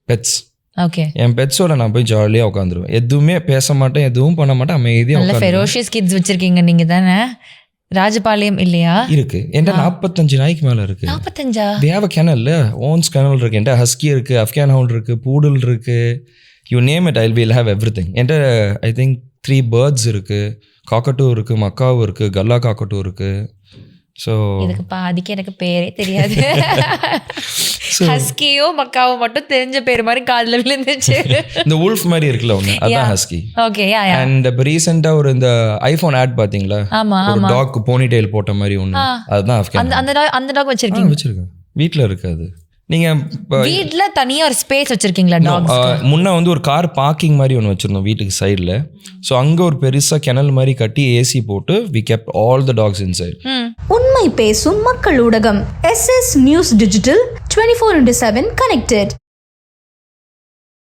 Pets. Okay. என் பெட்ஸோட நான் போய் ஜாலியாக உட்காந்துருவேன். எதுவுமே பேச மாட்டேன், எதுவும் பண்ண மாட்டேன், அமைதியாக நல்ல ஃபெரோஷியஸ் கிட்ஸ் வச்சிருக்கீங்க நீங்க தானே? ராஜபாளையம் இல்லையா? இருக்கு என்கிட்ட 45 நாய்க்கு மேலே இருக்கு. 45? தேவ கேனல் ஓன்ஸ் கேனல் இருக்கு. என்கிட்ட ஹஸ்கி இருக்கு, அஃப்கான் ஹவுண்ட் இருக்கு, பூடல் இருக்கு, you name it I will have every thing. என்கிட்ட ஐ திங்க் 3 பேர்ட்ஸ் இருக்கு, காக்கட்டூ இருக்கு, மக்காவும் இருக்கு, கல்லா காக்கட்டூ இருக்கு. ஸோ இதுக்கு பாதிக்கு எனக்கு பேரே தெரியாது. ஹஸ்கியோ மக்காவோ மட்டும் தெரிஞ்ச பேர் மாதிரி காதுல விழுந்துச்சு. இந்த wolf மாதிரி இருக்குல்ல ஒன்று, அதான் ஹஸ்கி. ஓகே. அண்ட் இப்போ ரீசெண்டாக ஒரு இந்த ஐஃபோன் ஆட் பார்த்தீங்களா? ஆமா ஒரு டாக் போனி டெயில் போட்ட மாதிரி ஒன்று, அதுதான் அஃப்கான். அந்த டாக் வச்சிருக்கீங்க? வச்சிருக்கேன், வீட்டில் இருக்காது. நீங்க வீட்ல தனியா ஒரு ஸ்பேஸ் வச்சிருக்கீங்களா டாக்ஸ்? முன்ன வந்து ஒரு கார் பார்க்கிங் மாதிரி ஒன்று வச்சிருந்தோம் வீட்டுக்கு சைடில். ஸோ அங்கே ஒரு பெருசாக கிணல் மாதிரி கட்டி ஏசி போட்டு we kept all the dogs inside. உண்மை பேசும் மக்கள் ஊடகம் SS News Digital 24/7 connected.